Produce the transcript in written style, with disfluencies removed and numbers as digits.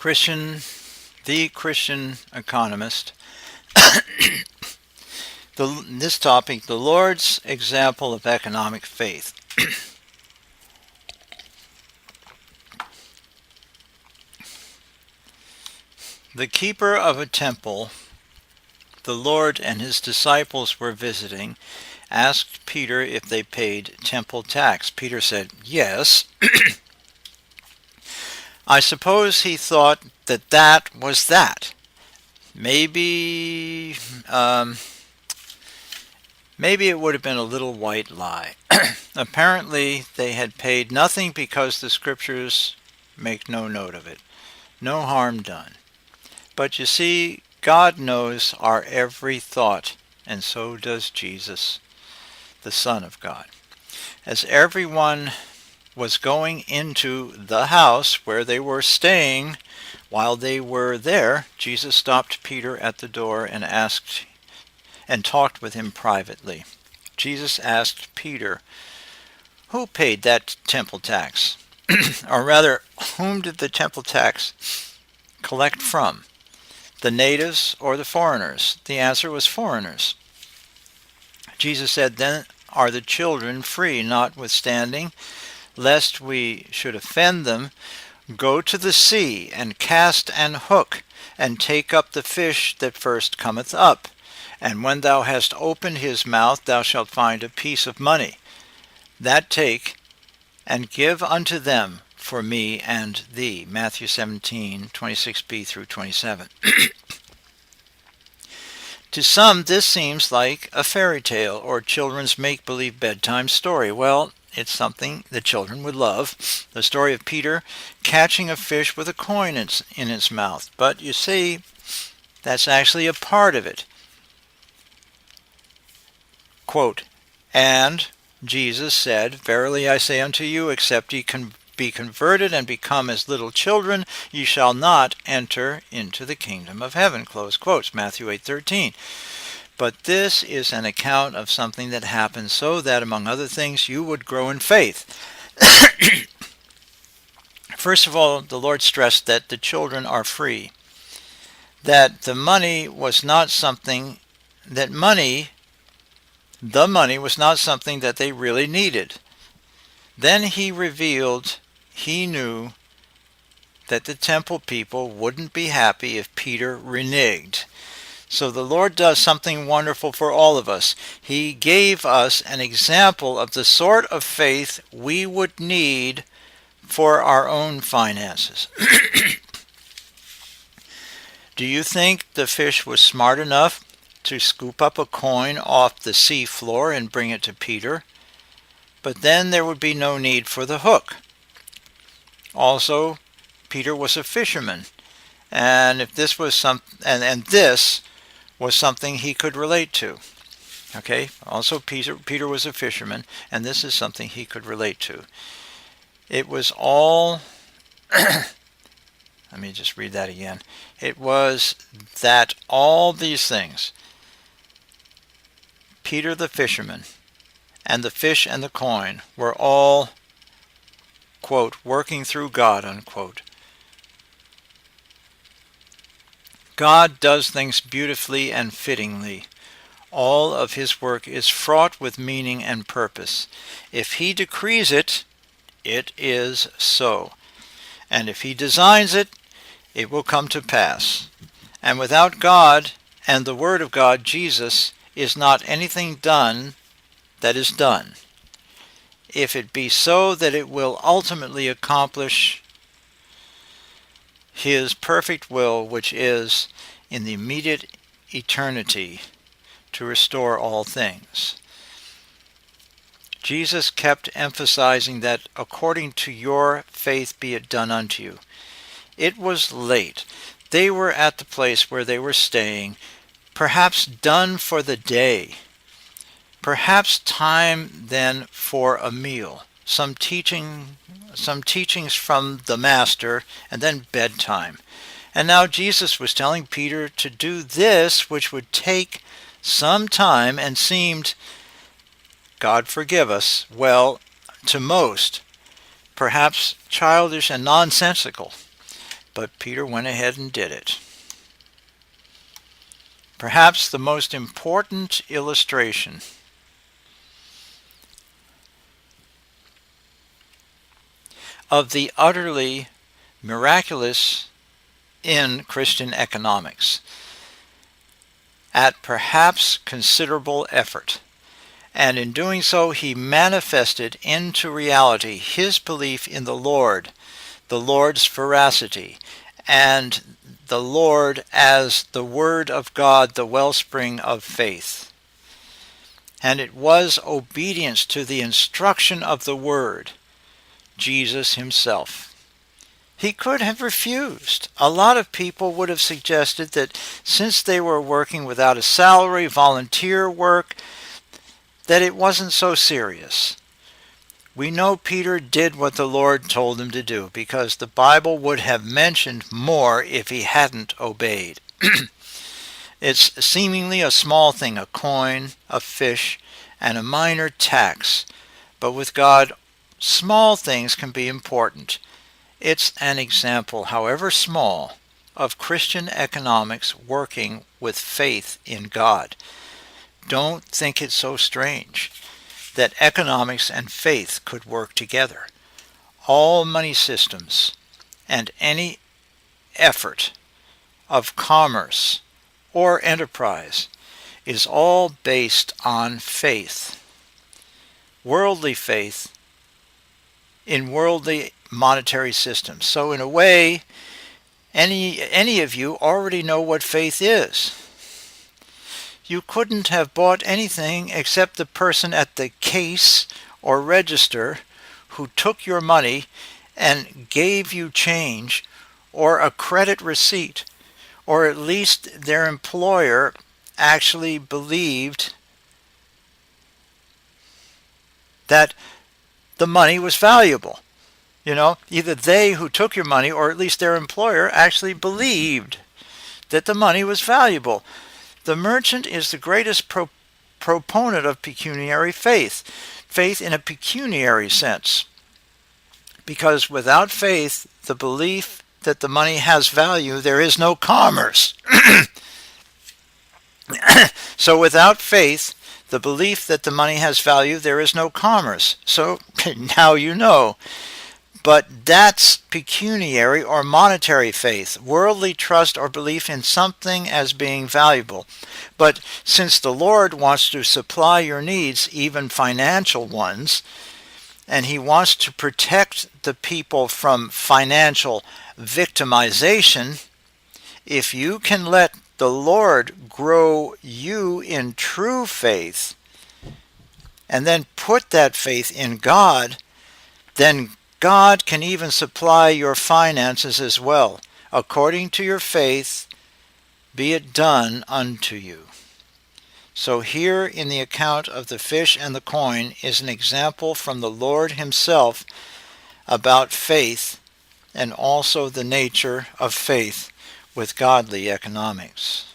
The Christian economist. This topic, the Lord's example of economic faith. The keeper of a temple the Lord and his disciples were visiting asked Peter if they paid temple tax. Peter said, "Yes." I suppose he thought that was that. Maybe it would have been a little white lie. Apparently, they had paid nothing because the scriptures make no note of it. No harm done. But you see, God knows our every thought, and so does Jesus, the Son of God. As everyone was going into the house where they were staying, while they were there, Jesus stopped Peter at the door and talked with him privately. Jesus asked Peter, "Who paid that temple tax?" Or rather, whom did the temple tax collect from? The natives or the foreigners? The answer was foreigners. Jesus said, "Then are the children free? Notwithstanding, lest we should offend them, go to the sea, and cast an hook, and take up the fish that first cometh up. And when thou hast opened his mouth, thou shalt find a piece of money. That take, and give unto them for me and thee." Matthew 17:26b through 27. To some, this seems like a fairy tale or children's make-believe bedtime story. Well, it's something the children would love. The story of Peter catching a fish with a coin in its mouth. But you see, that's actually a part of it. Quote, "And Jesus said, Verily I say unto you, except ye be converted and become as little children, ye shall not enter into the kingdom of heaven." Close quotes, Matthew 8:13. But this is an account of something that happened so that, among other things, you would grow in faith. First of all, the Lord stressed that the children are free, that the money was not something that was not something that they really needed. Then he revealed he knew that the temple people wouldn't be happy if Peter reneged. So the Lord does something wonderful for all of us. He gave us an example of the sort of faith we would need for our own finances. Do you think the fish was smart enough to scoop up a coin off the sea floor and bring it to Peter? But then there would be no need for the hook. Also, Peter was a fisherman, and if this was this was something he could relate to. Okay? Also, Peter was a fisherman, and this is something he could relate to. It was all let me just read that again. It was that all these things, Peter the fisherman, and the fish and the coin, were all, quote, working through God, unquote. God does things beautifully and fittingly. All of his work is fraught with meaning and purpose. If he decrees it, it is so. And if he designs it, it will come to pass. And without God and the Word of God, Jesus, is not anything done that is done. If it be so that it will ultimately accomplish his perfect will, which is in the immediate eternity to restore all things. Jesus kept emphasizing that according to your faith be it done unto you. It was late. They were at the place where they were staying, perhaps done for the day. Perhaps time then for a meal, some teachings from the Master, and then bedtime. And now Jesus was telling Peter to do this, which would take some time and seemed, God forgive us, well, to most, perhaps childish and nonsensical. but Peter went ahead and did it. Perhaps the most important illustration of the utterly miraculous in Christian economics, at perhaps considerable effort. And in doing so, he manifested into reality his belief in the Lord, the Lord's veracity, and the Lord as the Word of God, the wellspring of faith. And it was obedience to the instruction of the Word, Jesus himself. He could have refused. A lot of people would have suggested that since they were working without a salary, volunteer work, that it wasn't so serious. We know Peter did what the Lord told him to do, because the Bible would have mentioned more if he hadn't obeyed. It's seemingly a small thing, a coin, a fish, and a minor tax. But with God, small things can be important. It's an example, however small, of Christian economics working with faith in God. Don't think it's so strange that economics and faith could work together. All money systems and any effort of commerce or enterprise is all based on faith. Worldly faith in worldly monetary systems. So in a way, any of you already know what faith is. You couldn't have bought anything except the person at the case or register who took your money and gave you change or a credit receipt, or at least their employer actually believed that the money was valuable. Either they who took your money or at least their employer actually believed that the money was valuable. The merchant is the greatest proponent of pecuniary faith in a pecuniary sense. Because without faith, the belief that the money has value, there is no commerce. So without faith, the belief that the money has value, there is no commerce. So now you know. But that's pecuniary or monetary faith, worldly trust or belief in something as being valuable. But since the Lord wants to supply your needs, even financial ones, and he wants to protect the people from financial victimization, if you can let the Lord grow you in true faith, and then put that faith in God, then God can even supply your finances as well. According to your faith, be it done unto you. So here in the account of the fish and the coin is an example from the Lord himself about faith, and also the nature of faith with godly economics.